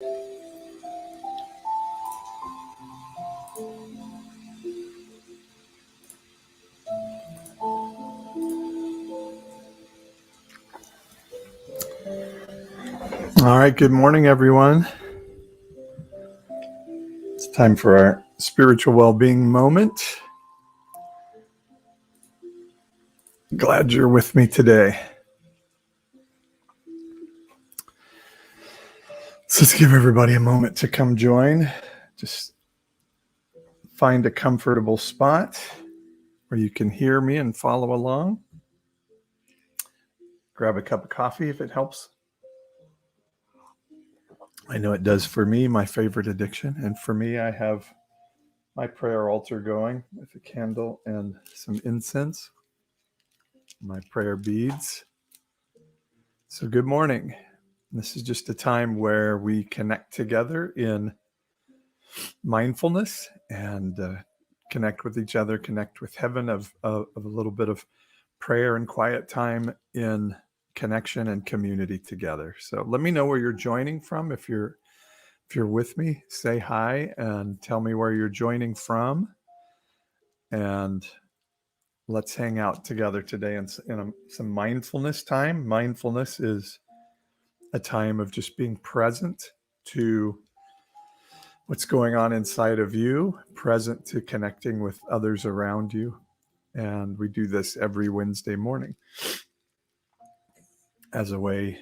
All right, good morning, everyone. It's time for our spiritual well-being moment. Glad you're with me today. So let's give everybody a moment to come join. Just find a comfortable spot where you can hear me and follow along. Grab a cup of coffee if it helps. I know it does for me, my favorite addiction. And for me, I have my prayer altar going with a candle and some incense, my prayer beads. So good morning. This is just a time where we connect together in mindfulness and connect with each other, connect with heaven, of a little bit of prayer and quiet time in connection and community together. So let me know where you're joining from. If you're with me, say hi and tell me where you're joining from. And let's hang out together today in some mindfulness time. Mindfulness is a time of just being present to what's going on inside of you, present to connecting with others around you. And we do this every Wednesday morning as a way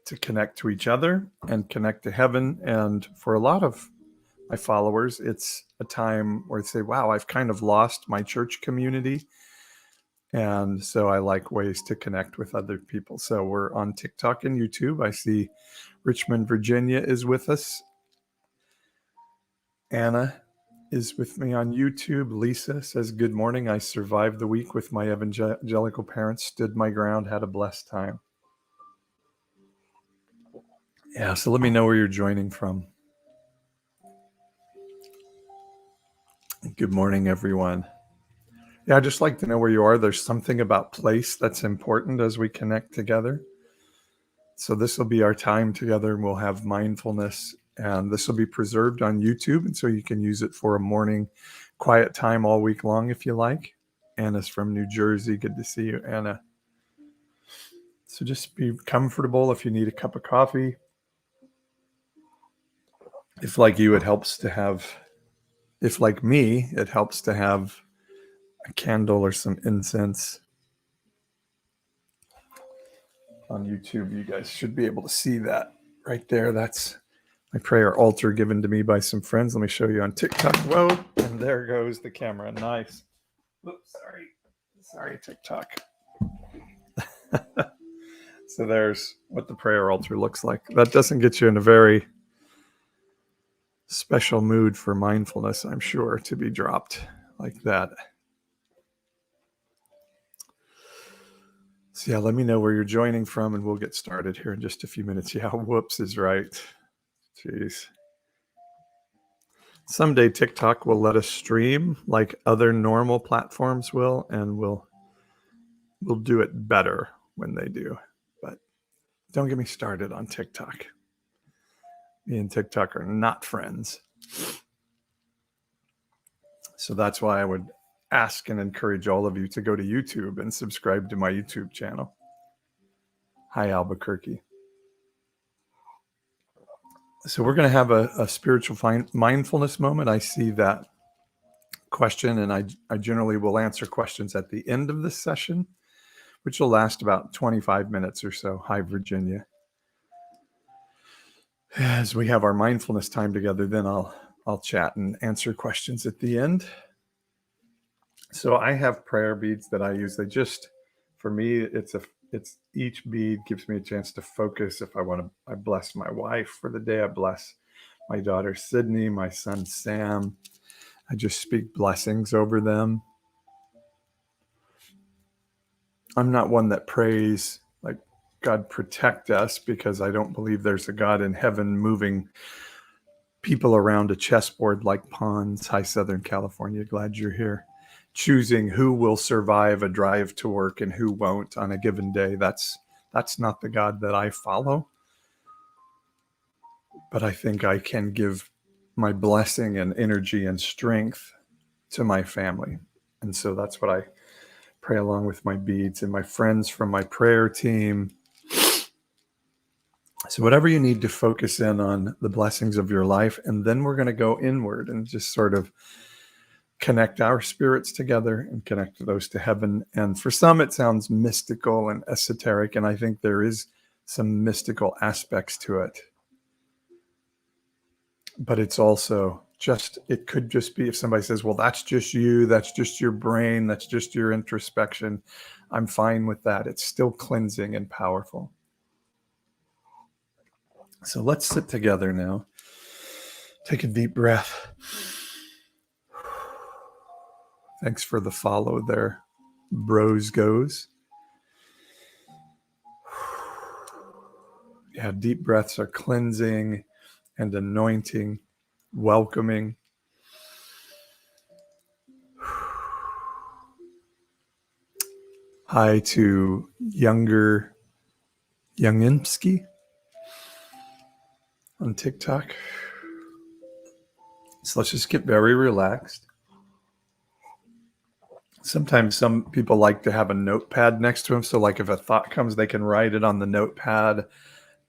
to connect to each other and connect to heaven. And for a lot of my followers, it's a time where they say, wow, I've kind of lost my church community. And so I like ways to connect with other people. So we're on TikTok and YouTube. I see Richmond, Virginia is with us. Anna is with me on YouTube. Lisa says, good morning. I survived the week with my evangelical parents, stood my ground, had a blessed time. Yeah, so let me know where you're joining from. Good morning, everyone. Yeah, I'd just like to know where you are. There's something about place that's important as we connect together. So this will be our time together, and we'll have mindfulness, and this will be preserved on YouTube. And so you can use it for a morning quiet time all week long if you like. Anna's from New Jersey. Good to see you, Anna. So just be comfortable. If you need a cup of coffee, if like you, it helps to have, if like me, it helps to have a candle or some incense. On YouTube, you guys should be able to see that right there. That's my prayer altar given to me by some friends. Let me show you on TikTok. Whoa, and there goes the camera. Nice. Oops, sorry, TikTok. So there's what the prayer altar looks like. That doesn't get you in a very special mood for mindfulness, I'm sure, to be dropped like that. So yeah, let me know where you're joining from, and we'll get started here in just a few minutes. Yeah, whoops is right. Jeez. Someday TikTok will let us stream like other normal platforms will, and we'll do it better when they do. But don't get me started on TikTok. Me and TikTok are not friends. So that's why I would ask and encourage all of you to go to YouTube and subscribe to my YouTube channel. Hi, Albuquerque. So we're going to have a spiritual mindfulness moment. I see that question, and I generally will answer questions at the end of this session, which will last about 25 minutes or so. Hi, Virginia. As we have our mindfulness time together, then I'll chat and answer questions at the end. So I have prayer beads that I use. They just, for me, it's each bead gives me a chance to focus. If I bless my wife for the day. I bless my daughter Sydney, my son Sam. I just speak blessings over them. I'm not one that prays like God protect us, because I don't believe there's a God in heaven moving people around a chessboard like pawns. Hi, Southern California. Glad you're here. Choosing who will survive a drive to work and who won't on a given day. That's not the God that I follow. but I think I can give my blessing and energy and strength to my family. And so that's what I pray along with my beads and my friends from my prayer team. So whatever you need to focus in on the blessings of your life, and then we're going to go inward and just sort of connect our spirits together and connect those to heaven. And for some, it sounds mystical and esoteric, and I think there is some mystical aspects to it. But it's also just, it could just be if somebody says, well, that's just you, that's just your brain, that's just your introspection. I'm fine with that. It's still cleansing and powerful. So let's sit together now. Take a deep breath. Thanks for the follow there, Bros Goes. Yeah, deep breaths are cleansing and anointing, welcoming. Hi to Younginsky on TikTok. So let's just get very relaxed. Sometimes some people like to have a notepad next to them. So like if a thought comes, they can write it on the notepad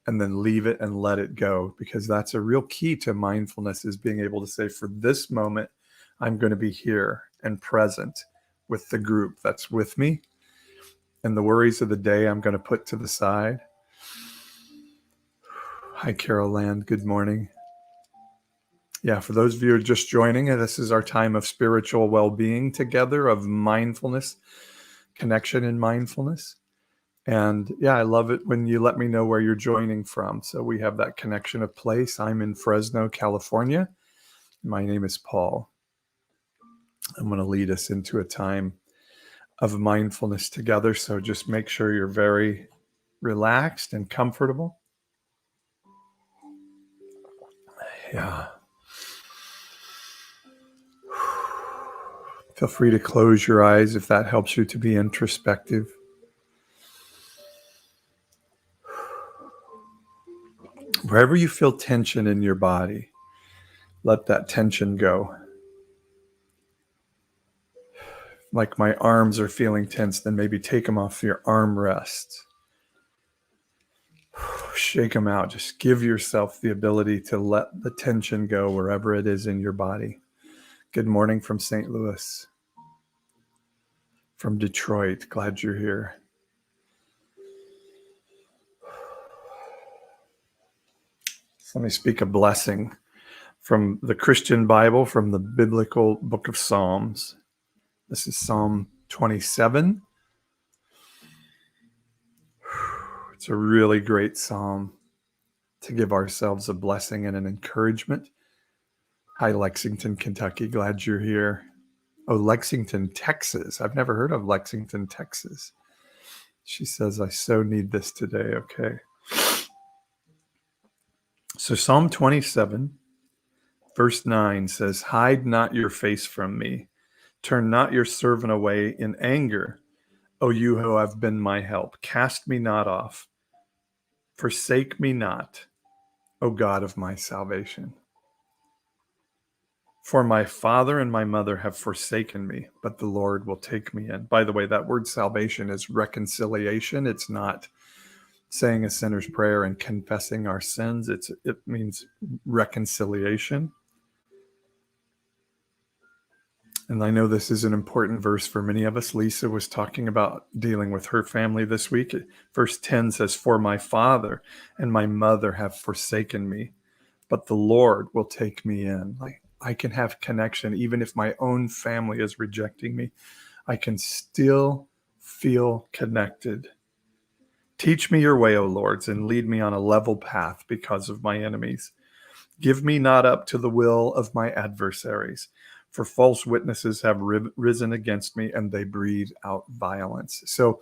and then leave it and let it go, because that's a real key to mindfulness, is being able to say, for this moment, I'm going to be here and present with the group that's with me. And the worries of the day, I'm going to put to the side. Hi, Carol Land. Good morning. Yeah, for those of you who are just joining, this is our time of spiritual well-being together, of mindfulness, connection in mindfulness. And yeah, I love it when you let me know where you're joining from. So we have that connection of place. I'm in Fresno, California. My name is Paul. I'm going to lead us into a time of mindfulness together. So just make sure you're very relaxed and comfortable. Yeah. Feel free to close your eyes if that helps you to be introspective. Wherever you feel tension in your body, let that tension go. Like my arms are feeling tense, then maybe take them off your armrests. Shake them out. Just give yourself the ability to let the tension go wherever it is in your body. Good morning from St. Louis. From Detroit. Glad you're here. So let me speak a blessing from the Christian Bible, from the biblical book of Psalms. This is Psalm 27. It's a really great psalm to give ourselves a blessing and an encouragement. Hi, Lexington, Kentucky. Glad you're here. Oh, Lexington, Texas. I've never heard of Lexington, Texas. She says, I so need this today. Okay. So Psalm 27, verse 9 says, hide not your face from me. Turn not your servant away in anger. O you who have been my help, cast me not off. Forsake me not, O God of my salvation. For my father and my mother have forsaken me, but the Lord will take me in. By the way, that word salvation is reconciliation. It's not saying a sinner's prayer and confessing our sins. It means reconciliation. And I know this is an important verse for many of us. Lisa was talking about dealing with her family this week. Verse 10 says, for my father and my mother have forsaken me, but the Lord will take me in. Like, I can have connection even if my own family is rejecting me. I can still feel connected. Teach me your way, O Lord, and lead me on a level path because of my enemies. Give me not up to the will of my adversaries, for false witnesses have risen against me, and they breathe out violence. So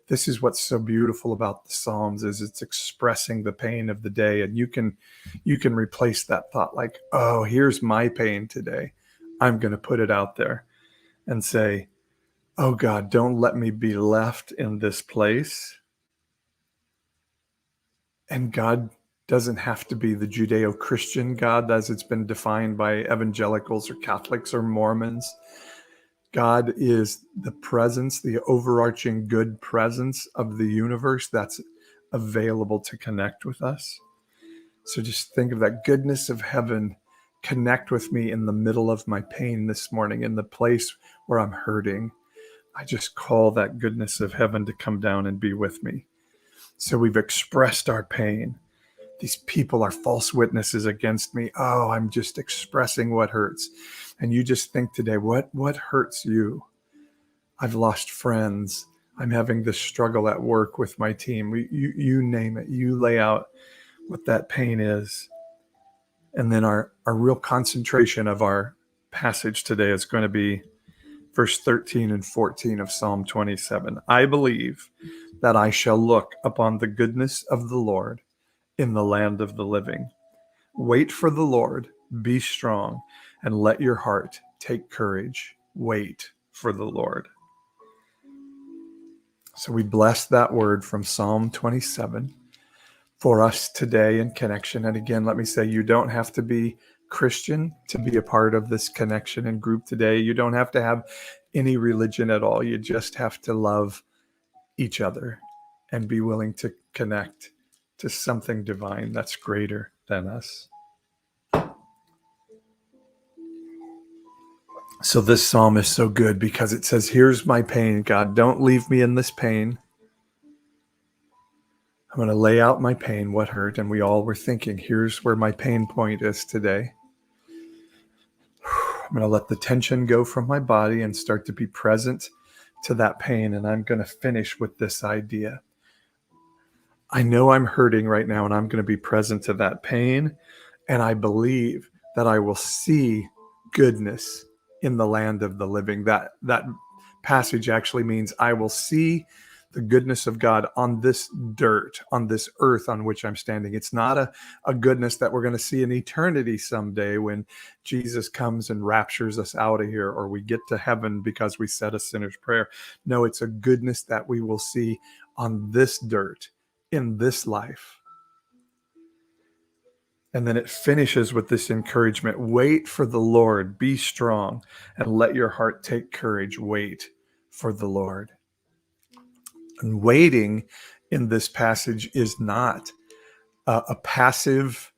this is what's so beautiful about the Psalms, is it's expressing the pain of the day. And you can replace that thought like, oh, here's my pain today. I'm going to put it out there and say, oh God, don't let me be left in this place. And God doesn't have to be the Judeo-Christian God as it's been defined by evangelicals or Catholics or Mormons. God is the presence, the overarching good presence of the universe that's available to connect with us. So just think of that goodness of heaven. Connect with me in the middle of my pain this morning, in the place where I'm hurting. I just call that goodness of heaven to come down and be with me. So we've expressed our pain. These people are false witnesses against me. Oh, I'm just expressing what hurts. And you just think today, what hurts you? I've lost friends. I'm having this struggle at work with my team. You name it. You lay out what that pain is. And then our real concentration of our passage today is going to be verse 13 and 14 of Psalm 27. I believe that I shall look upon the goodness of the Lord in the land of the living. Wait for the Lord, be strong, and let your heart take courage. Wait for the Lord. So we bless that word from Psalm 27 for us today in connection. And again, let me say, you don't have to be Christian to be a part of this connection and group today. You don't have to have any religion at all. You just have to love each other and be willing to connect to something divine that's greater than us. So this psalm is so good because it says, here's my pain, God, don't leave me in this pain. I'm going to lay out my pain, what hurt, and we all were thinking, here's where my pain point is today. I'm going to let the tension go from my body and start to be present to that pain, and I'm going to finish with this idea. I know I'm hurting right now, and I'm going to be present to that pain, and I believe that I will see goodness in the land of the living. That passage actually means I will see the goodness of God on this dirt, on this earth on which I'm standing. It's not a goodness that we're going to see in eternity someday when Jesus comes and raptures us out of here, or we get to heaven because we said a sinner's prayer. No, it's a goodness that we will see on this dirt, in this life. And then it finishes with this encouragement. Wait for the Lord, be strong, and let your heart take courage. Wait for the Lord. And waiting in this passage is not a passive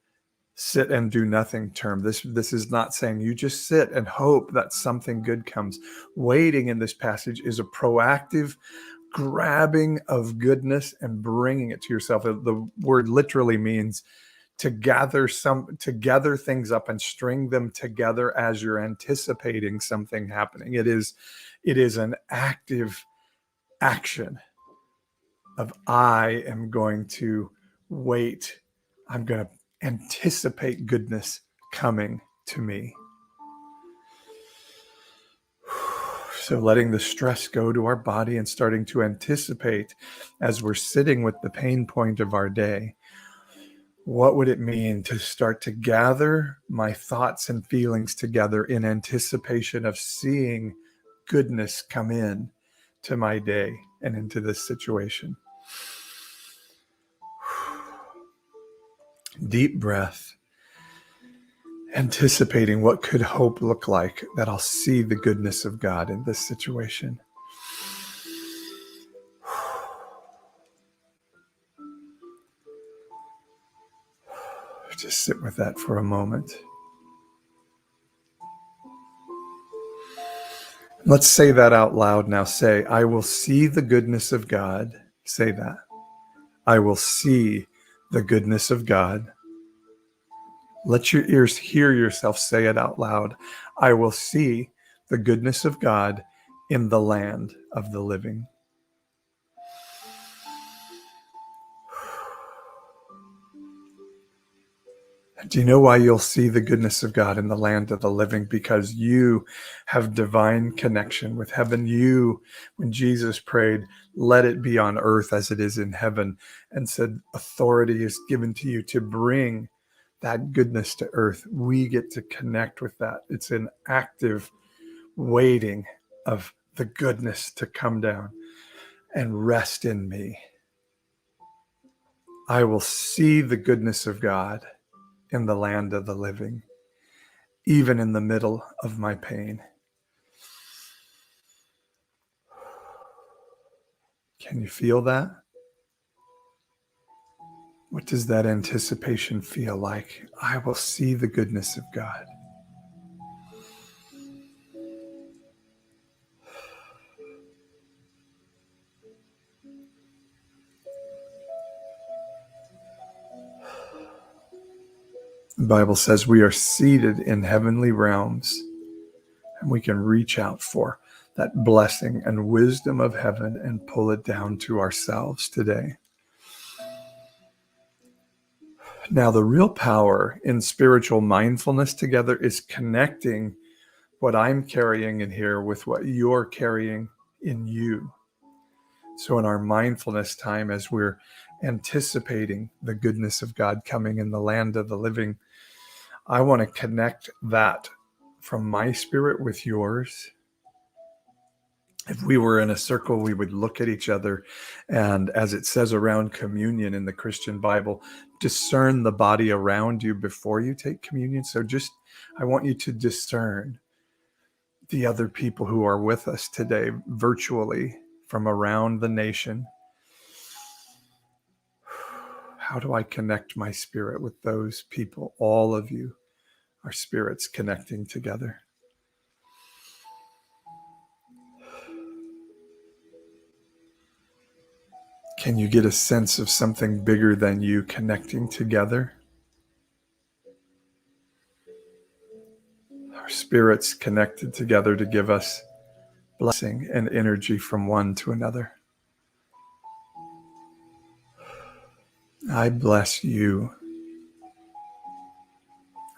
sit and do nothing term. This is not saying you just sit and hope that something good comes. Waiting in this passage is a proactive grabbing of goodness and bringing it to yourself. The word literally means to gather things up and string them together as you're anticipating something happening. It is an active action of I am going to wait. I'm going to anticipate goodness coming to me. So letting the stress go to our body and starting to anticipate as we're sitting with the pain point of our day. What would it mean to start to gather my thoughts and feelings together in anticipation of seeing goodness come in to my day and into this situation? Deep breath, anticipating what could hope look like, that I'll see the goodness of God in this situation. Just sit with that for a moment. Let's say that out loud now. Say, I will see the goodness of God. Say that. I will see the goodness of God. Let your ears hear yourself say it out loud. I will see the goodness of God in the land of the living. Do you know why you'll see the goodness of God in the land of the living? Because you have divine connection with heaven. When Jesus prayed, let it be on earth as it is in heaven, and said, authority is given to you to bring that goodness to earth. We get to connect with that. It's an active waiting of the goodness to come down and rest in me. I will see the goodness of God in the land of the living, even in the middle of my pain. Can you feel that? What does that anticipation feel like? I will see the goodness of God. The Bible says we are seated in heavenly realms, and we can reach out for that blessing and wisdom of heaven and pull it down to ourselves today. Now, the real power in spiritual mindfulness together is connecting what I'm carrying in here with what you're carrying in you. So in our mindfulness time, as we're anticipating the goodness of God coming in the land of the living, I want to connect that from my spirit with yours. If we were in a circle, we would look at each other, and as it says around communion in the Christian Bible, discern the body around you before you take communion. So I want you to discern the other people who are with us today virtually from around the nation. How do I connect my spirit with those people? All of you, our spirits connecting together. Can you get a sense of something bigger than you connecting together? Our spirits connected together to give us blessing and energy from one to another. I bless you.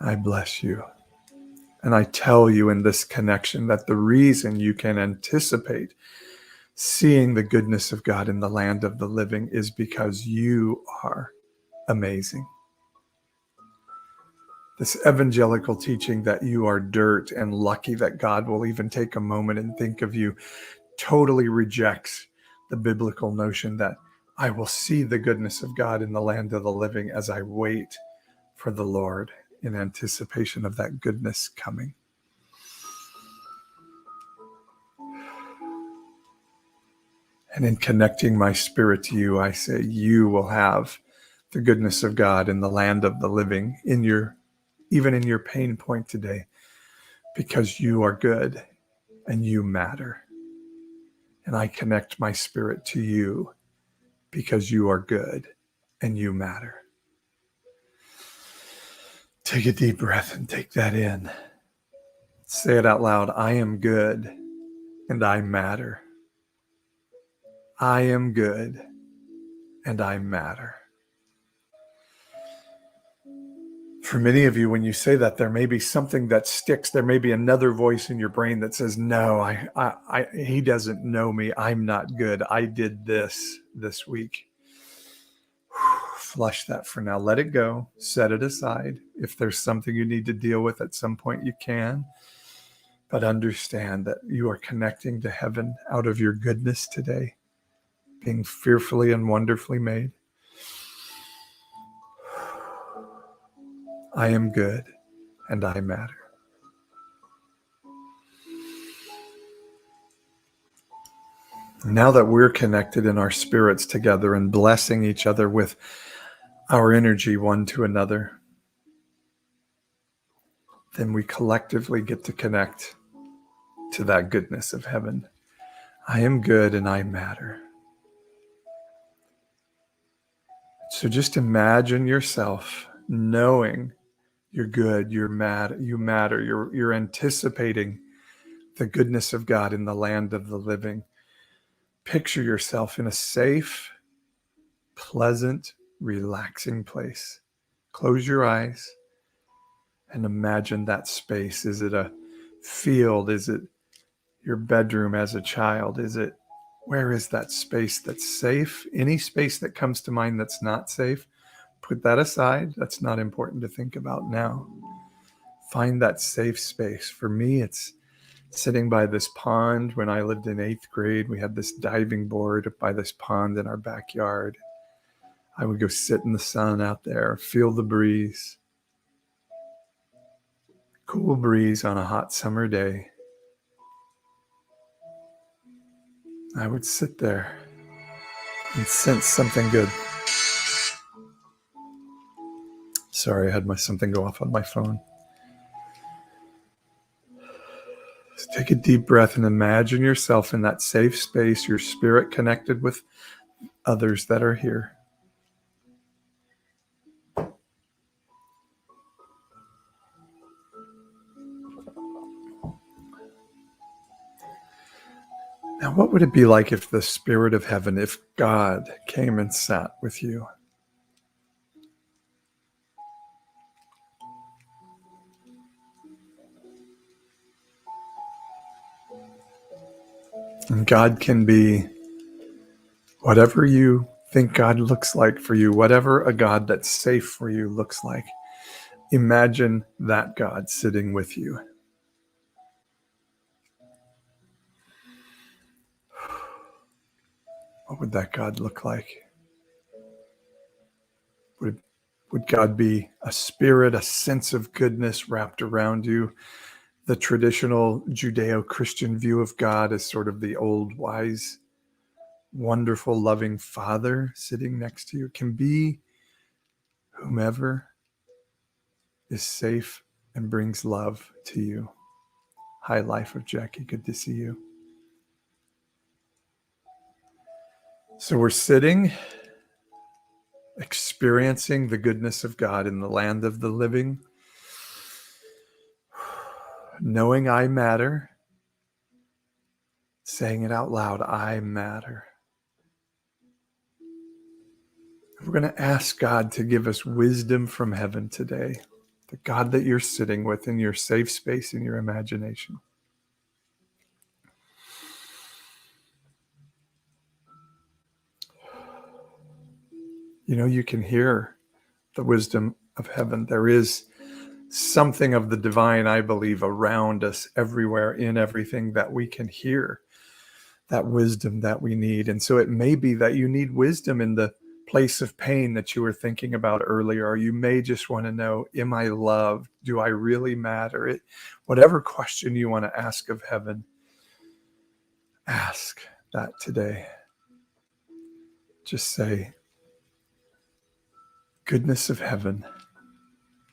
I bless you. And I tell you in this connection that the reason you can anticipate seeing the goodness of God in the land of the living is because you are amazing. This evangelical teaching that you are dirt and lucky that God will even take a moment and think of you totally rejects the biblical notion that I will see the goodness of God in the land of the living as I wait for the Lord in anticipation of that goodness coming. And in connecting my spirit to you, I say you will have the goodness of God in the land of the living, even in your pain point today, because you are good and you matter. And I connect my spirit to you because you are good and you matter. Take a deep breath and take that in. Say it out loud. I am good and I matter. I am good and I matter. For many of you, when you say that, there may be something that sticks. There may be another voice in your brain that says, no, he doesn't know me. I'm not good. I did this week. Flush that for now. Let it go. Set it aside. If there's something you need to deal with at some point, you can. But understand that you are connecting to heaven out of your goodness today, being fearfully and wonderfully made. I am good and I matter. Now that we're connected in our spirits together and blessing each other with our energy one to another, then we collectively get to connect to that goodness of heaven. I am good and I matter. So just imagine yourself knowing you're good, you matter, you're anticipating the goodness of God in the land of the living. Picture yourself in a safe, pleasant, relaxing place. Close your eyes and imagine that space. Is it a field? Is it your bedroom as a child? Where is that space that's safe? Any space that comes to mind that's not safe, put that aside. That's not important to think about now. Find that safe space. For me, it's sitting by this pond. When I lived in 8th grade, we had this diving board by this pond in our backyard. I would go sit in the sun out there, feel the breeze, cool breeze on a hot summer day. I would sit there and sense something good. Sorry, I had something go off on my phone. Just take a deep breath and imagine yourself in that safe space, your spirit connected with others that are here. Now, what would it be like if the Spirit of Heaven, if God came and sat with you? And God can be whatever you think God looks like for you, whatever a God that's safe for you looks like. Imagine that God sitting with you. What would that God look like? Would God be a spirit, a sense of goodness wrapped around you? The traditional Judeo-Christian view of God as sort of the old, wise, wonderful, loving Father sitting next to you. It can be whomever is safe and brings love to you. Hi, life of Jackie. Good to see you. So we're sitting, experiencing the goodness of God in the land of the living, knowing I matter, saying it out loud, I matter. We're going to ask God to give us wisdom from heaven today, the God that you're sitting with in your safe space in your imagination. You know, you can hear the wisdom of heaven. There is something of the divine, I believe, around us, everywhere, in everything, that we can hear that wisdom that we need. And so it may be that you need wisdom in the place of pain that you were thinking about earlier, or you may just want to know, am I loved? Do I really matter? Whatever question you want to ask of heaven, ask that today. Just say, goodness of heaven,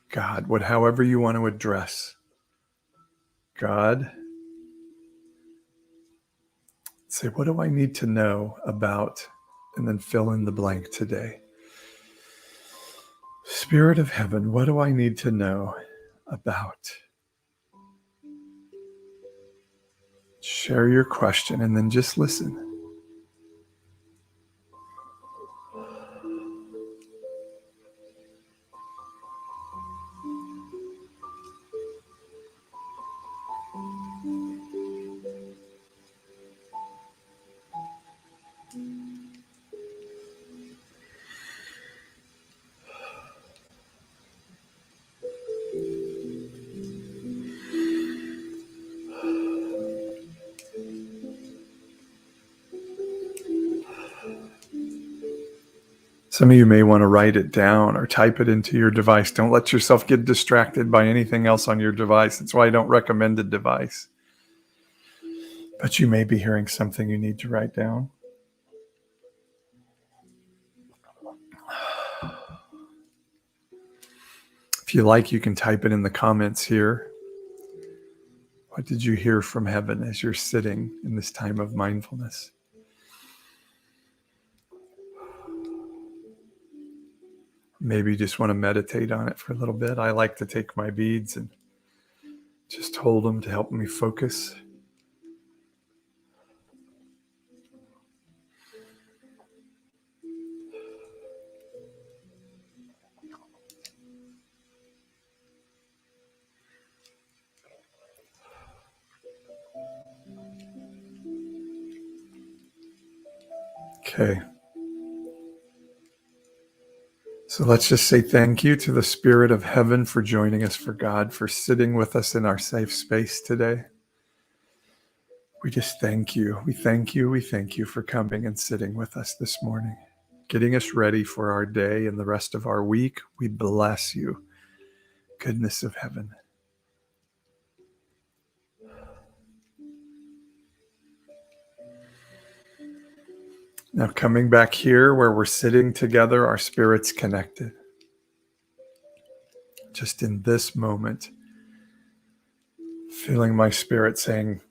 God, however you want to address God, say, what do I need to know about? And then fill in the blank today. Spirit of heaven, what do I need to know about? Share your question and then just listen. Some of you may want to write it down or type it into your device. Don't let yourself get distracted by anything else on your device. That's why I don't recommend a device. But you may be hearing something you need to write down. If you like, you can type it in the comments here. What did you hear from heaven as you're sitting in this time of mindfulness? Maybe you just want to meditate on it for a little bit. I like to take my beads and just hold them to help me focus. Okay. So let's just say thank you to the Spirit of Heaven for joining us, for God, for sitting with us in our safe space today. We just thank you. We thank you. We thank you for coming and sitting with us this morning. getting us ready for our day and the rest of our week. We bless you, goodness of heaven. Now, coming back here where we're sitting together, our spirits connected. Just in this moment, feeling my spirit saying,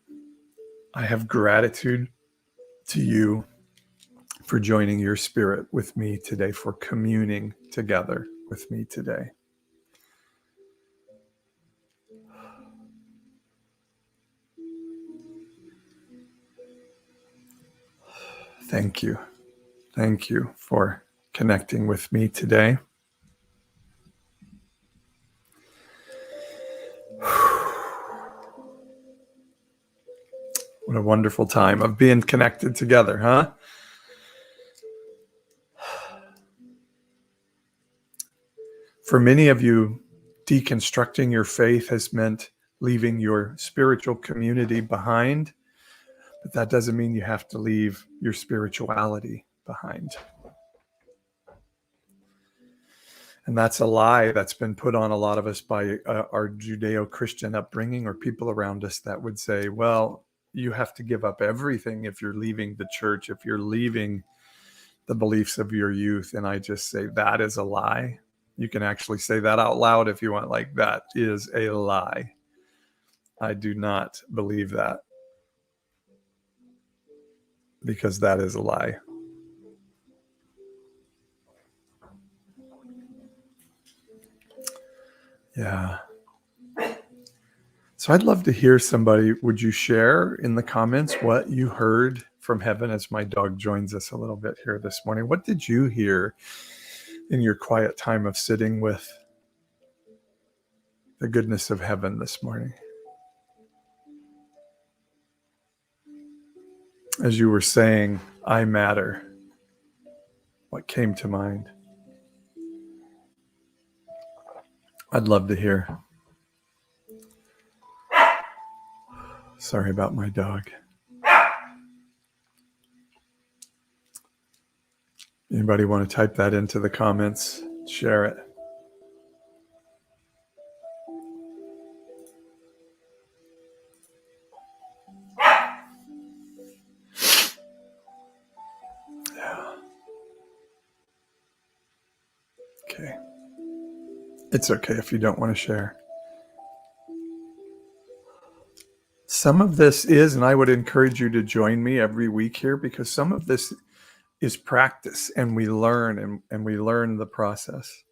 I have gratitude to you for joining your spirit with me today, for communing together with me today. Thank you. Thank you for connecting with me today. What a wonderful time of being connected together, huh? For many of you, deconstructing your faith has meant leaving your spiritual community behind, but that doesn't mean you have to leave your spirituality behind. And that's a lie that's been put on a lot of us by our Judeo-Christian upbringing, or people around us that would say, well, you have to give up everything if you're leaving the church, if you're leaving the beliefs of your youth. And I just say that is a lie. You can actually say that out loud if you want. Like, that is a lie. I do not believe that, because that is a lie. Yeah. So I'd love to hear somebody. Would you share in the comments what you heard from heaven, as my dog joins us a little bit here this morning? What did you hear in your quiet time of sitting with the goodness of heaven this morning? As you were saying, I matter, what came to mind? I'd love to hear. Sorry about my dog. Anybody want to type that into the comments? Share it. Yeah. Okay. It's okay if you don't want to share. Some of this is, and I would encourage you to join me every week here, because some of this is practice, and we learn, and we learn the process.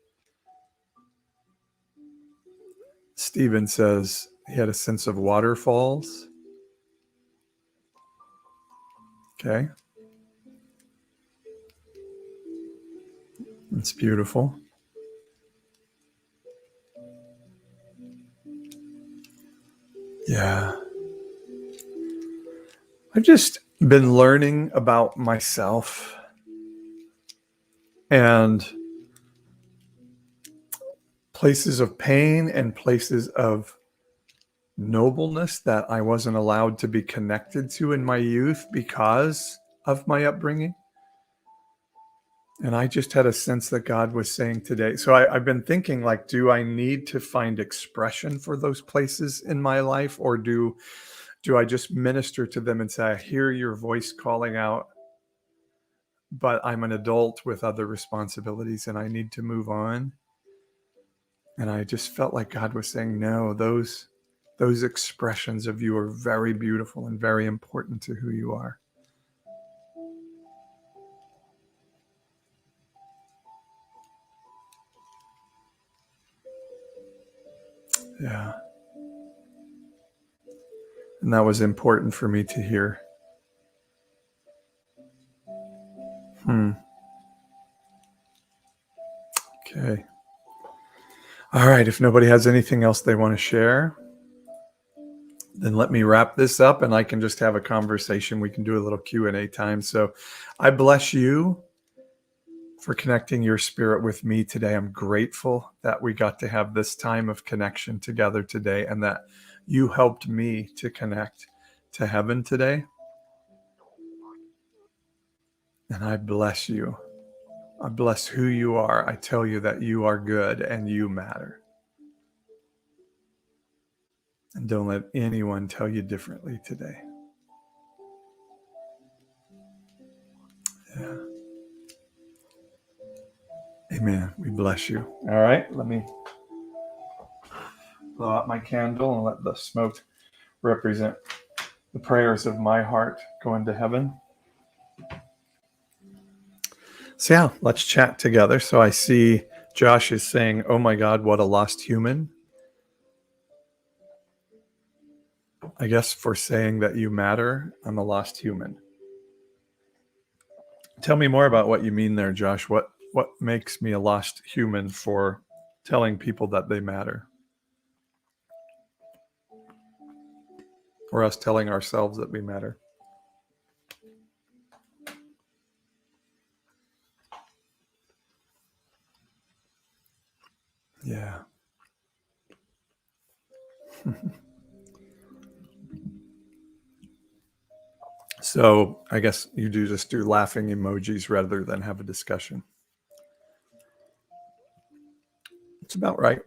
Stephen says he had a sense of waterfalls. Okay. It's beautiful. Yeah. I've just been learning about myself and places of pain and places of nobleness that I wasn't allowed to be connected to in my youth because of my upbringing. And I just had a sense that God was saying today. So I've been thinking, like, do I need to find expression for those places in my life, or do I just minister to them and say, I hear your voice calling out, but I'm an adult with other responsibilities and I need to move on? And I just felt like God was saying, no, those expressions of you are very beautiful and very important to who you are. Yeah. And that was important for me to hear. Okay. All right. If nobody has anything else they want to share, then let me wrap this up and I can just have a conversation. We can do a little Q&A time. So I bless you for connecting your spirit with me today. I'm grateful that we got to have this time of connection together today, and that you helped me to connect to heaven today. And I bless you I bless who you are. I tell you that you are good and you matter. And don't let anyone tell you differently today. Yeah. Amen. We bless you. All right. Let me blow out my candle and let the smoke represent the prayers of my heart going to heaven. So, yeah, let's chat together. So, I see Josh is saying, "Oh my God, what a lost human." I guess for saying that you matter, I'm a lost human. Tell me more about what you mean there, Josh. What makes me a lost human for telling people that they matter? Or us telling ourselves that we matter? Yeah. So I guess you just do laughing emojis rather than have a discussion. It's about right.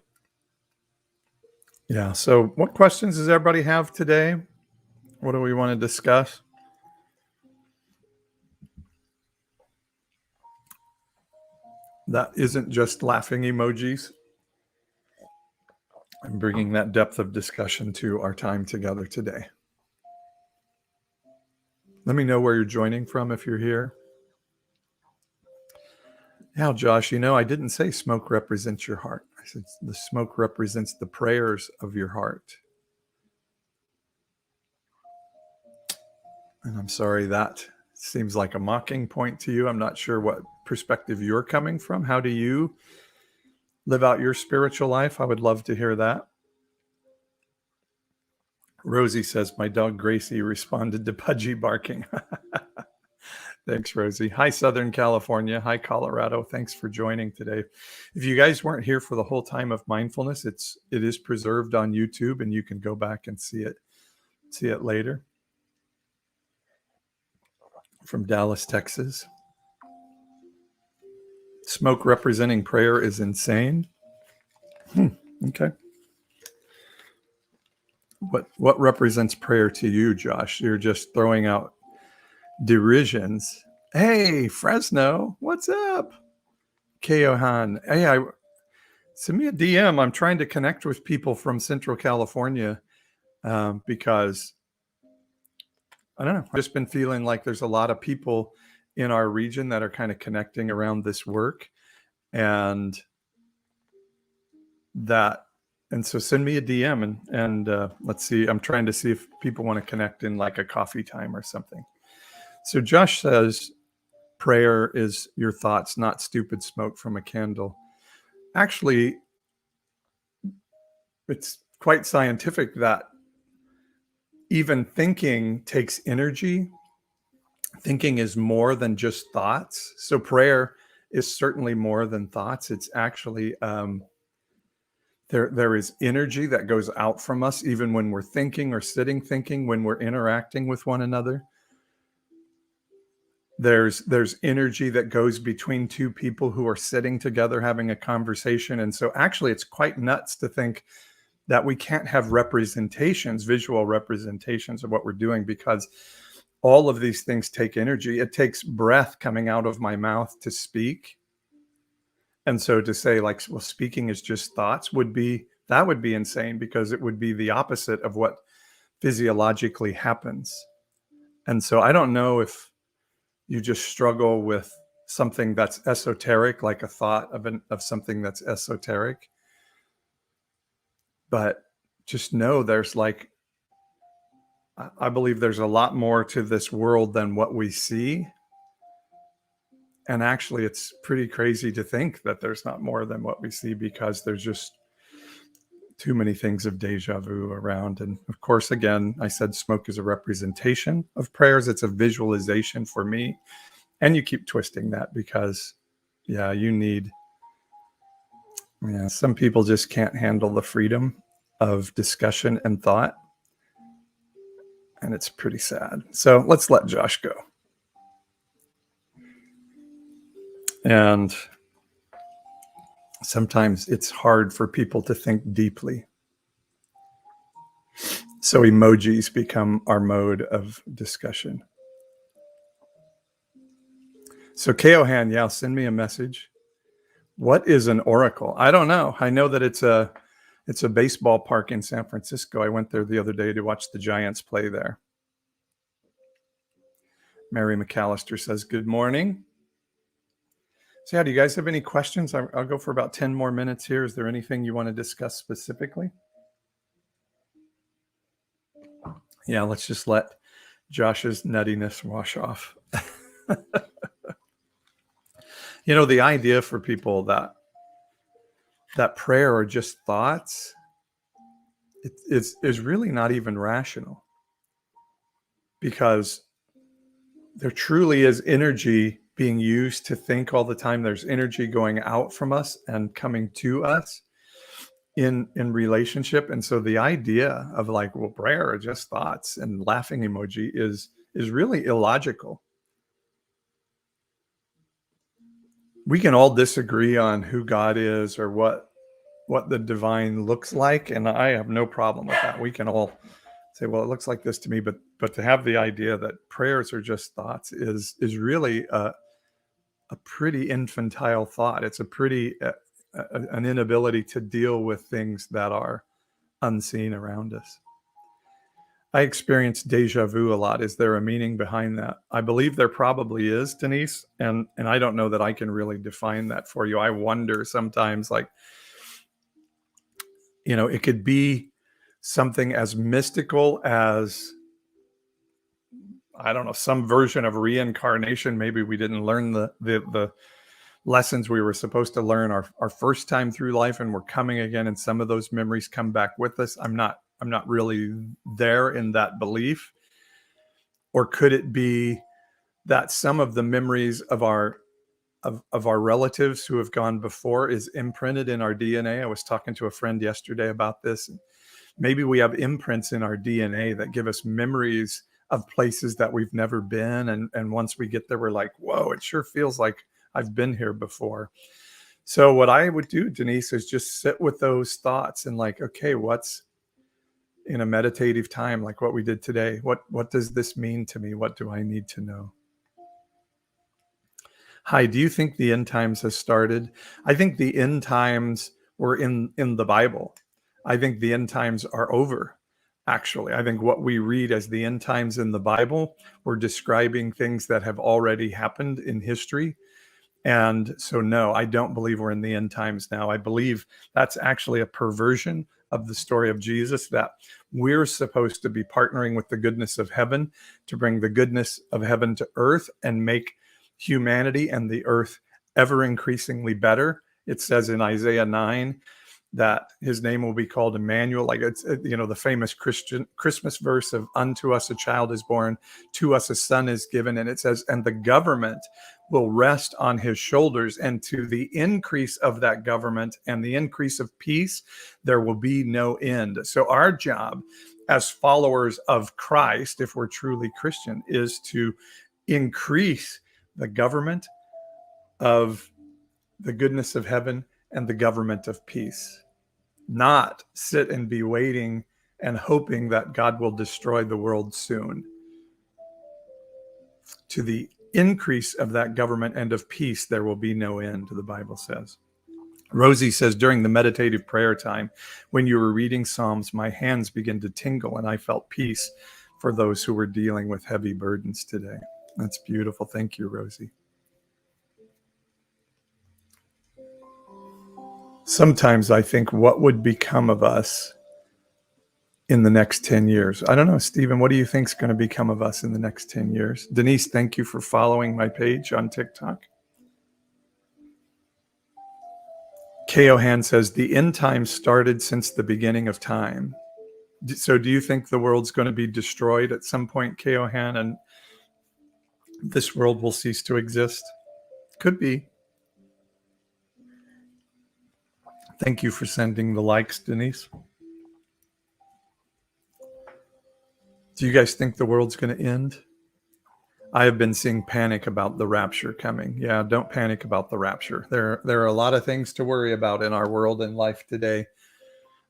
Yeah. So what questions does everybody have today? What do we want to discuss? That isn't just laughing emojis. I'm bringing that depth of discussion to our time together today. Let me know where you're joining from if you're here. Now, Josh, I didn't say smoke represents your heart. I said the smoke represents the prayers of your heart. And I'm sorry that seems like a mocking point to you. I'm not sure what perspective you're coming from. How do you live out your spiritual life? I would love to hear that. Rosie says, my dog Gracie responded to Pudgy barking. Thanks, Rosie. Hi, Southern California. Hi, Colorado. Thanks for joining today. If you guys weren't here for the whole time of mindfulness, it is preserved on YouTube, and you can go back and see it later. From Dallas, Texas. Smoke representing prayer is insane. Okay. What represents prayer to you, Josh? You're just throwing out derisions. Hey, Fresno, what's up? Keohan. Hey, send me a DM. I'm trying to connect with people from Central California because I don't know. I've just been feeling like there's a lot of people in our region that are kind of connecting around this work, and so send me a DM and let's see. I'm trying to see if people want to connect in like a coffee time or something. So Josh says prayer is your thoughts, not stupid smoke from a candle. Actually, it's quite scientific that even thinking takes energy. Thinking is more than just thoughts. So prayer is certainly more than thoughts. It's actually there is energy that goes out from us even when we're thinking or sitting thinking, when we're interacting with one another. There's energy that goes between two people who are sitting together having a conversation. And so actually it's quite nuts to think that we can't have representations, visual representations of what we're doing, because all of these things take energy. It takes breath coming out of my mouth to speak. And so to say like, well, speaking is just thoughts would be insane, because it would be the opposite of what physiologically happens. And so I don't know if you just struggle with something that's esoteric, like a thought of something that's esoteric. But just know I believe there's a lot more to this world than what we see. And actually, it's pretty crazy to think that there's not more than what we see, because there's just too many things of deja vu around. And of course, again, I said smoke is a representation of prayers. It's a visualization for me. And you keep twisting that because, yeah, some people just can't handle the freedom of discussion and thought. And it's pretty sad. So let's let Josh go. And sometimes it's hard for people to think deeply. So emojis become our mode of discussion. So Keohan, yeah, send me a message. What is an oracle? I don't know. I know that it's a baseball park in San Francisco. I went there the other day to watch the Giants play there. Mary McAllister says, good morning. So yeah, do you guys have any questions? I'll go for about 10 more minutes here. Is there anything you want to discuss specifically? Yeah, let's just let Josh's nuttiness wash off. You know, the idea for people that prayer are just thoughts, is really not even rational, because there truly is energy being used to think all the time. There's energy going out from us and coming to us in relationship. And so the idea of like, well, prayer are just thoughts and laughing emoji is really illogical. We can all disagree on who God is or what the divine looks like, and I have no problem with that. We can all say, well, it looks like this to me, but to have the idea that prayers are just thoughts is really a pretty infantile thought. It's a pretty an inability to deal with things that are unseen around us. I experience deja vu a lot. Is there a meaning behind that? I believe there probably is, Denise, and I don't know that I can really define that for you. I wonder sometimes, like, you know, it could be something as mystical as, I don't know, some version of reincarnation. Maybe we didn't learn the lessons we were supposed to learn our first time through life, and we're coming again, and some of those memories come back with us. I'm not really there in that belief. Or could it be that some of the memories of our relatives who have gone before is imprinted in our DNA? I was talking to a friend yesterday about this. Maybe we have imprints in our DNA that give us memories of places that we've never been. And once we get there, we're like, whoa, it sure feels like I've been here before. So what I would do, Denise, is just sit with those thoughts and like, okay, what's in a meditative time, like what we did today? What does this mean to me? What do I need to know? Hi, do you think the end times has started? I think the end times were in the Bible. I think the end times are over. Actually, I think what we read as the end times in the Bible, we're describing things that have already happened in history. And so, no, I don't believe we're in the end times now. I believe that's actually a perversion of the story of Jesus, that we're supposed to be partnering with the goodness of heaven to bring the goodness of heaven to earth and make humanity and the earth ever increasingly better. It says in Isaiah 9 that his name will be called Emmanuel. Like, it's, you know, the famous Christian Christmas verse of unto us a child is born, to us a son is given. And it says, and the government will rest on his shoulders, and to the increase of that government and the increase of peace, there will be no end. So our job as followers of Christ, if we're truly Christian, is to increase the government of the goodness of heaven and the government of peace, not sit and be waiting and hoping that God will destroy the world soon. To the increase of that government and of peace, there will be no end, the Bible says. Rosie says, during the meditative prayer time, when you were reading Psalms, my hands began to tingle and I felt peace for those who were dealing with heavy burdens today. That's beautiful. Thank you, Rosie. Sometimes I think, what would become of us in the next 10 years? I don't know, Stephen, what do you think is going to become of us in the next 10 years? Denise, thank you for following my page on TikTok. Keohan says, the end times started since the beginning of time. So do you think the world's going to be destroyed at some point, Keohan, and this world will cease to exist? Could be. Thank you for sending the likes, Denise. Do you guys think the world's going to end? I have been seeing panic about the rapture coming. Yeah, don't panic about the rapture. There are a lot of things to worry about in our world and life today.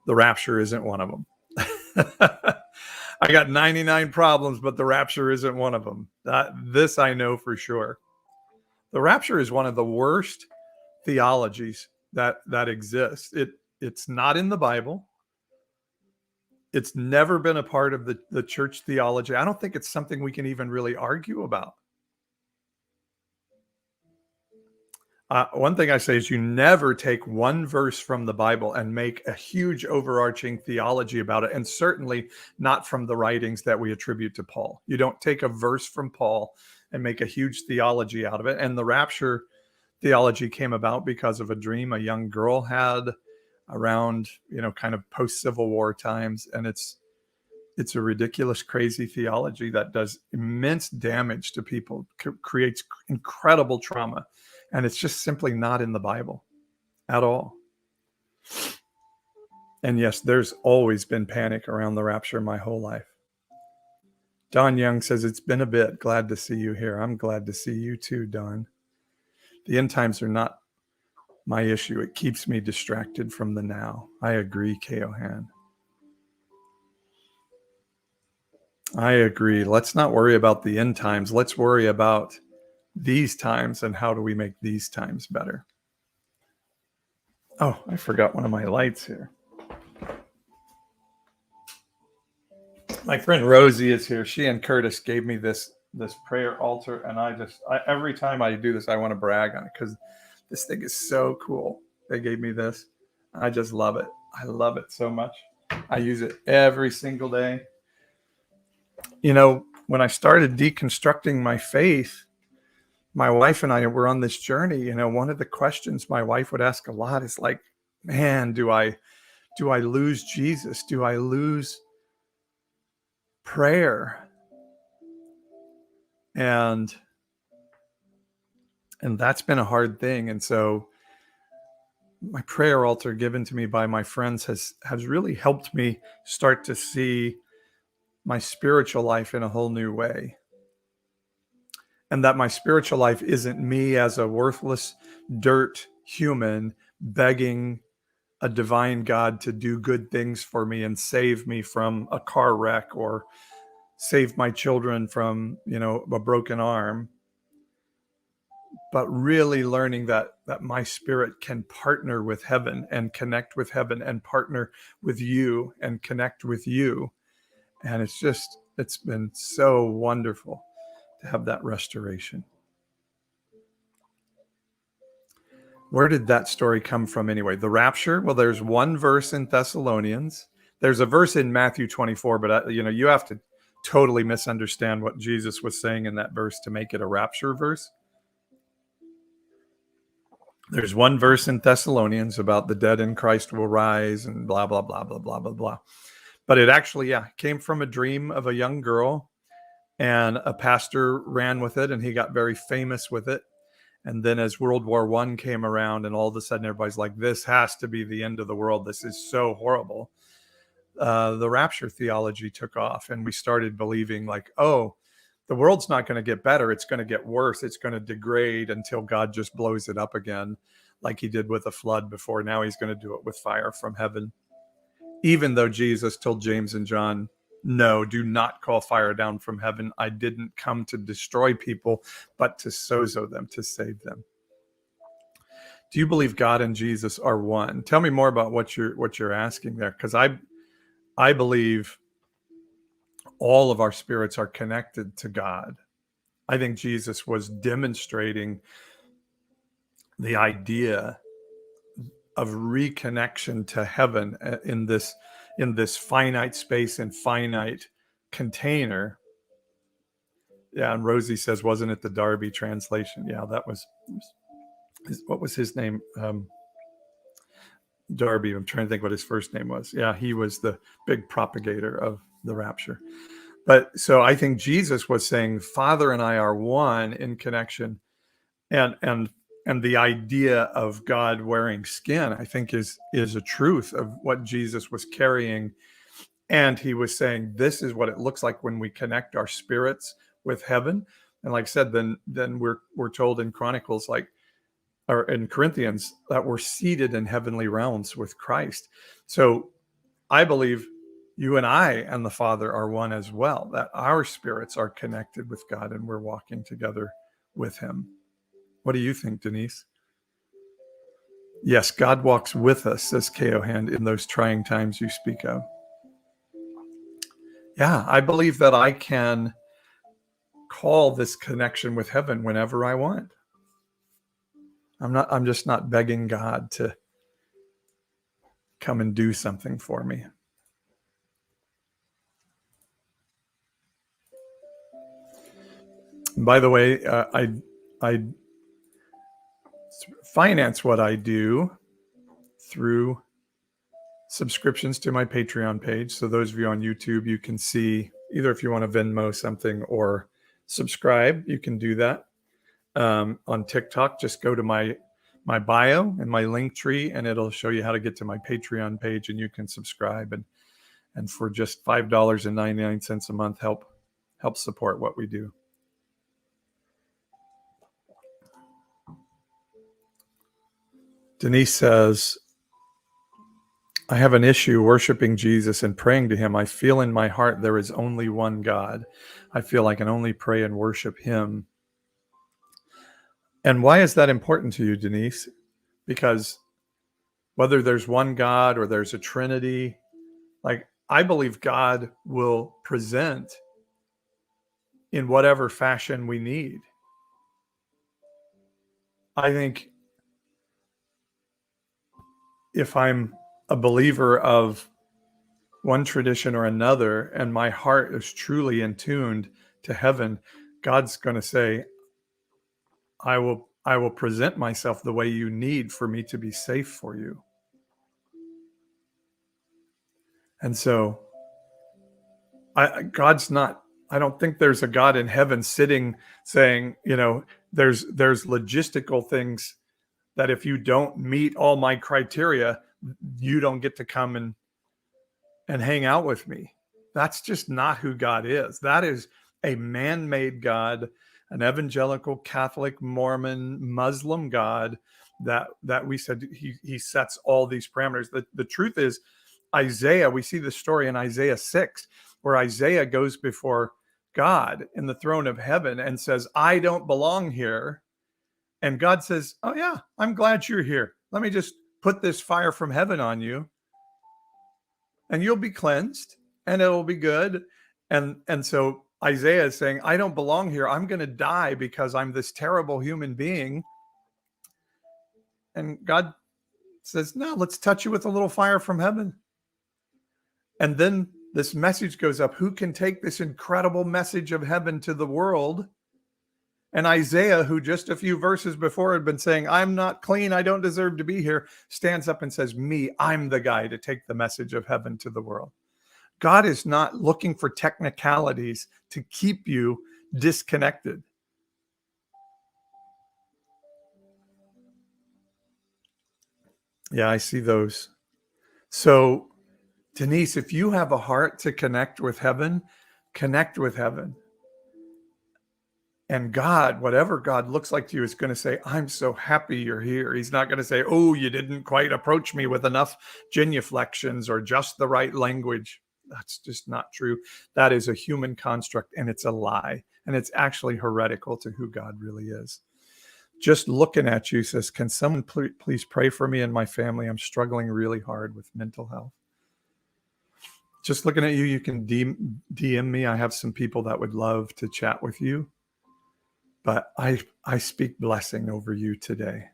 The rapture isn't one of them. I got 99 problems, but the rapture isn't one of them. This I know for sure. The rapture is one of the worst theologies that exists. It's not in the Bible. It's never been a part of the church theology. I don't think it's something we can even really argue about. One thing I say is you never take one verse from the Bible and make a huge overarching theology about it, and certainly not from the writings that we attribute to Paul. You don't take a verse from Paul and make a huge theology out of it. And the rapture theology came about because of a dream a young girl had around, kind of post-Civil War times. And it's a ridiculous, crazy theology that does immense damage to people, creates incredible trauma. And it's just simply not in the Bible at all. And yes, there's always been panic around the rapture my whole life. Don Young says, it's been a bit. Glad to see you here. I'm glad to see you too, Don. The end times are not my issue. It keeps me distracted from the now. I agree, Keohan. I agree. Let's not worry about the end times. Let's worry about these times and how do we make these times better. Oh, I forgot one of my lights here. My friend Rosie is here. She and Curtis gave me this prayer altar, and every time I do this, I want to brag on it because this thing is so cool. They gave me this. I just love it. I love it so much. I use it every single day. When I started deconstructing my faith, my wife and I were on this journey. One of the questions my wife would ask a lot is like, man, do I lose Jesus? Do I lose prayer? And that's been a hard thing. And so my prayer altar given to me by my friends has really helped me start to see my spiritual life in a whole new way. And that my spiritual life isn't me as a worthless dirt human begging a divine God to do good things for me and save me from a car wreck or save my children from, a broken arm. But really learning that my spirit can partner with heaven and connect with heaven and partner with you and connect with you. And it's been so wonderful to have that restoration. Where did that story come from anyway? The rapture? Well, there's one verse in Thessalonians. There's a verse in Matthew 24, but you have to totally misunderstand what Jesus was saying in that verse to make it a rapture verse. There's one verse in Thessalonians about the dead in Christ will rise and blah, blah, blah, blah, blah, blah, blah. But it actually, came from a dream of a young girl, and a pastor ran with it and he got very famous with it. And then as World War I came around and all of a sudden everybody's like, this has to be the end of the world. This is so horrible. The rapture theology took off and we started believing like, oh, the world's not going to get better. It's going to get worse. It's going to degrade until God just blows it up again like he did with the flood before. Now he's going to do it with fire from heaven. Even though Jesus told James and John, no, do not call fire down from heaven. I didn't come to destroy people, but to sozo them, to save them. Do you believe God and Jesus are one? Tell me more about what you're asking there, because I believe all of our spirits are connected to God. I think Jesus was demonstrating the idea of reconnection to heaven in this finite space and finite container. Yeah, and Rosie says, wasn't it the Darby translation? Yeah, that was, what was his name? Darby. I'm trying to think what his first name was. Yeah, he was the big propagator of the rapture. But so I think Jesus was saying, Father and I are one in connection, and the idea of God wearing skin, I think, is a truth of what Jesus was carrying. And he was saying, this is what it looks like when we connect our spirits with heaven. And like I said, then we're told in Chronicles, like, or in Corinthians, that we're seated in heavenly realms with Christ. So I believe you and I and the Father are one as well, that our spirits are connected with God and we're walking together with him. What do you think, Denise? Yes, God walks with us, says Keohand, in those trying times you speak of. Yeah, I believe that I can call this connection with heaven whenever I want. I'm just not begging God to come and do something for me. And by the way, I finance what I do through subscriptions to my Patreon page. So those of you on YouTube, you can see either if you want to Venmo something or subscribe, you can do that. On TikTok, just go to my bio and my link tree, and it'll show you how to get to my Patreon page, and you can subscribe. And for just $5.99 a month, help support what we do. Denise says, I have an issue worshiping Jesus and praying to him. I feel in my heart there is only one God. I feel I can only pray and worship him. And why is that important to you, Denise? Because whether there's one God or there's a Trinity, like, I believe God will present in whatever fashion we need. I think if I'm a believer of one tradition or another, and my heart is truly in tuned to heaven, God's going to say, I will present myself the way you need for me to be safe for you. And so God's not, I don't think there's a God in heaven sitting saying, there's logistical things that if you don't meet all my criteria, you don't get to come and hang out with me. That's just not who God is. That is a man-made God, an evangelical, Catholic, Mormon, Muslim God that we said he sets all these parameters. The truth is, Isaiah, we see the story in Isaiah 6, where Isaiah goes before God in the throne of heaven and says, I don't belong here. And God says, oh yeah, I'm glad you're here. Let me just put this fire from heaven on you, and you'll be cleansed, and it'll be good. And so Isaiah is saying, I don't belong here. I'm going to die because I'm this terrible human being. And God says, no, let's touch you with a little fire from heaven. And then this message goes up. Who can take this incredible message of heaven to the world? And Isaiah, who just a few verses before had been saying, I'm not clean, I don't deserve to be here, stands up and says, me, I'm the guy to take the message of heaven to the world. God is not looking for technicalities to keep you disconnected. Yeah, I see those. So, Denise, if you have a heart to connect with heaven, connect with heaven. And God, whatever God looks like to you, is going to say, I'm so happy you're here. He's not going to say, oh, you didn't quite approach me with enough genuflections or just the right language. That's just not true. That is a human construct, and it's a lie. And it's actually heretical to who God really is. Just looking at you says, can someone please pray for me and my family? I'm struggling really hard with mental health. Just looking at you, you can DM me. I have some people that would love to chat with you. But I speak blessing over you today.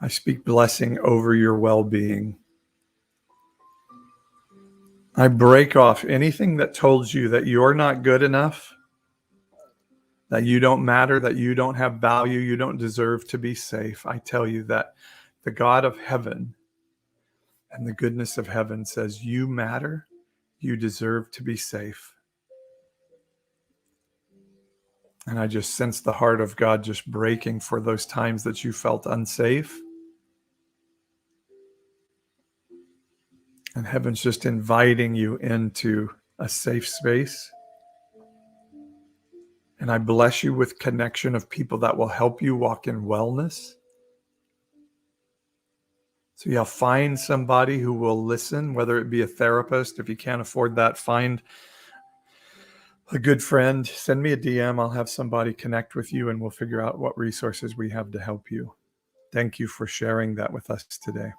I speak blessing over your well-being. I break off anything that told you that you're not good enough, that you don't matter, that you don't have value, you don't deserve to be safe. I tell you that the God of heaven and the goodness of heaven says you matter, you deserve to be safe. And I just sense the heart of God just breaking for those times that you felt unsafe. And heaven's just inviting you into a safe space. And I bless you with connection of people that will help you walk in wellness. So you'll find somebody who will listen, whether it be a therapist. If you can't afford that, find a good friend. Send me a DM. I'll have somebody connect with you and we'll figure out what resources we have to help you. Thank you for sharing that with us today.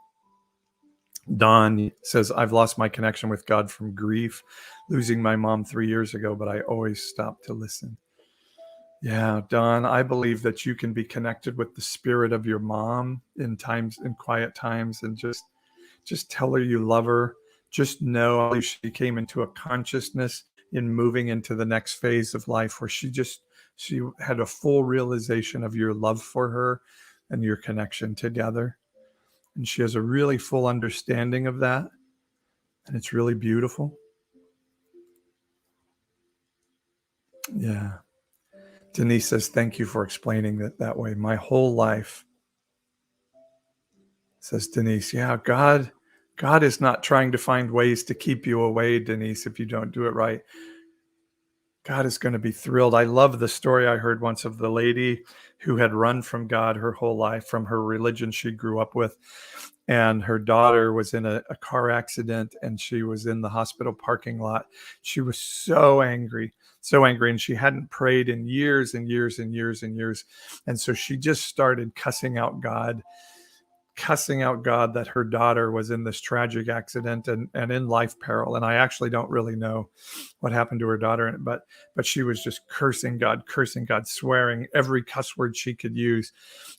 Don says, I've lost my connection with God from grief, losing my mom 3 years ago, but I always stop to listen. Yeah, Don, I believe that you can be connected with the spirit of your mom in quiet times, and just tell her you love her. Just know she came into a consciousness in moving into the next phase of life where she had a full realization of your love for her and your connection together. And she has a really full understanding of that. And it's really beautiful. Yeah. Denise says, thank you for explaining it that way. My whole life, says Denise. Yeah, God is not trying to find ways to keep you away, Denise, if you don't do it right. God is going to be thrilled. I love the story I heard once of the lady who had run from God her whole life, from her religion she grew up with. And her daughter was in a car accident and she was in the hospital parking lot. She was so angry. And she hadn't prayed in years and years and years and years. And so she just started cussing out God that her daughter was in this tragic accident and in life peril. And I actually don't really know what happened to her daughter, but she was just cursing God, swearing every cuss word she could use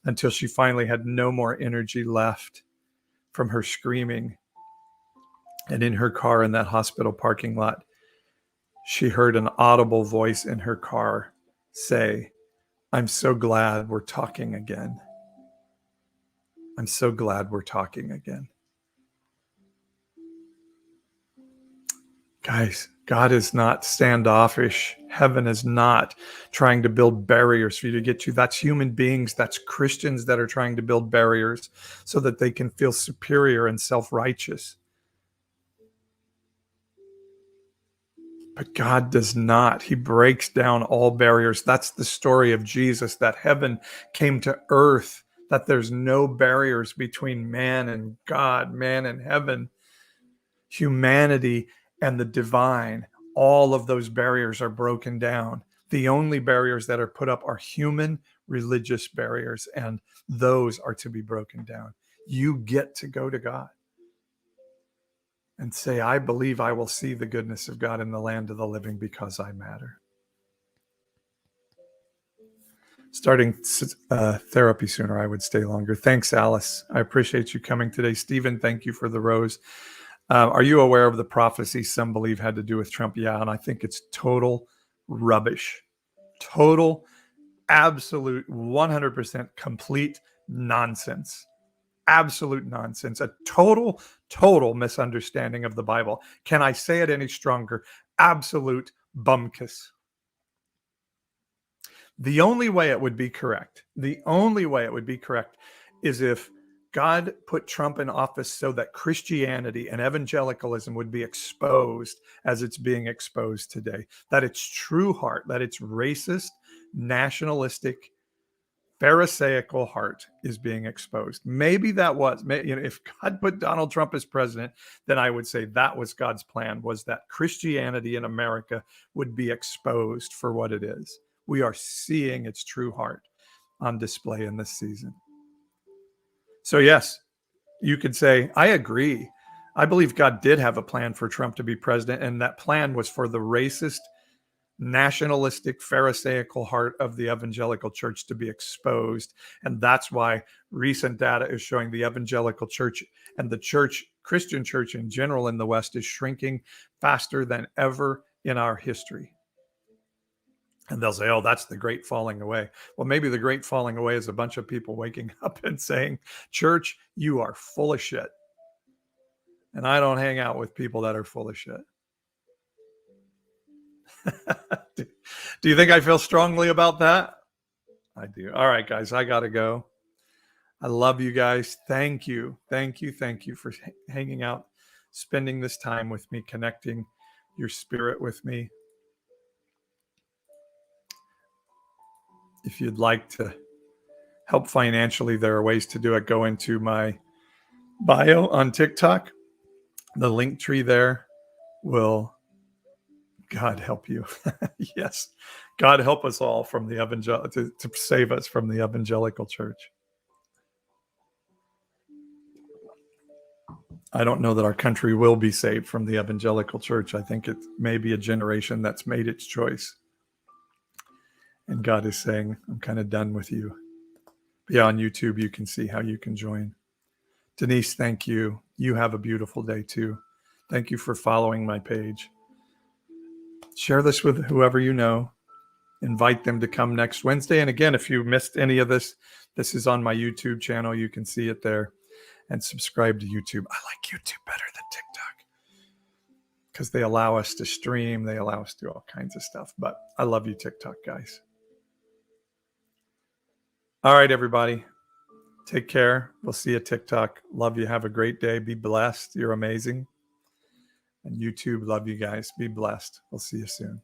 until she finally had no more energy left from her screaming. And in her car in that hospital parking lot, she heard an audible voice in her car say, I'm so glad we're talking again. I'm so glad we're talking again. Guys, God is not standoffish. Heaven is not trying to build barriers for you to get to. That's human beings, that's Christians that are trying to build barriers so that they can feel superior and self-righteous. But God does not. He breaks down all barriers. That's the story of Jesus, that heaven came to earth, that there's no barriers between man and God, man and heaven, humanity and the divine. All of those barriers are broken down. The only barriers that are put up are human religious barriers, and those are to be broken down. You get to go to God and say, I believe I will see the goodness of God in the land of the living because I matter. Starting therapy sooner, I would stay longer. Thanks, Alice. I appreciate you coming today. Stephen, thank you for the rose. Are you aware of the prophecy some believe had to do with Trump? Yeah, and I think it's total rubbish. Total, absolute, 100% complete nonsense. Absolute nonsense. A total misunderstanding of the Bible. Can I say it any stronger? Absolute bumkus. The only way it would be correct is if God put Trump in office so that Christianity and evangelicalism would be exposed as it's being exposed today, that its true heart, that its racist, nationalistic, Pharisaical heart is being exposed. Maybe that was, if God put Donald Trump as president, then I would say that was God's plan, was that Christianity in America would be exposed for what it is. We are seeing its true heart on display in this season. So yes, you could say, I agree. I believe God did have a plan for Trump to be president, and that plan was for the racist, nationalistic, Pharisaical heart of the evangelical church to be exposed. And that's why recent data is showing the evangelical church and the church, Christian church in general in the West, is shrinking faster than ever in our history. And they'll say, oh, that's the great falling away. Well, maybe the great falling away is a bunch of people waking up and saying, church, you are full of shit. And I don't hang out with people that are full of shit. Do you think I feel strongly about that? I do. All right, guys, I got to go. I love you guys. Thank you. Thank you for hanging out, spending this time with me, connecting your spirit with me. If you'd like to help financially, there are ways to do it. Go into my bio on TikTok. The link tree there will, God help you. Yes. God help us all from the to save us from the evangelical church. I don't know that our country will be saved from the evangelical church. I think it may be a generation that's made its choice. And God is saying, I'm kind of done with you. But yeah, on YouTube, you can see how you can join. Denise, thank you. You have a beautiful day too. Thank you for following my page. Share this with whoever you know. Invite them to come next Wednesday. And again, if you missed any of this, this is on my YouTube channel. You can see it there. And subscribe to YouTube. I like YouTube better than TikTok because they allow us to stream. They allow us to do all kinds of stuff. But I love you, TikTok guys. All right, everybody. Take care. We'll see you TikTok. Love you. Have a great day. Be blessed. You're amazing. And YouTube, love you guys. Be blessed. We'll see you soon.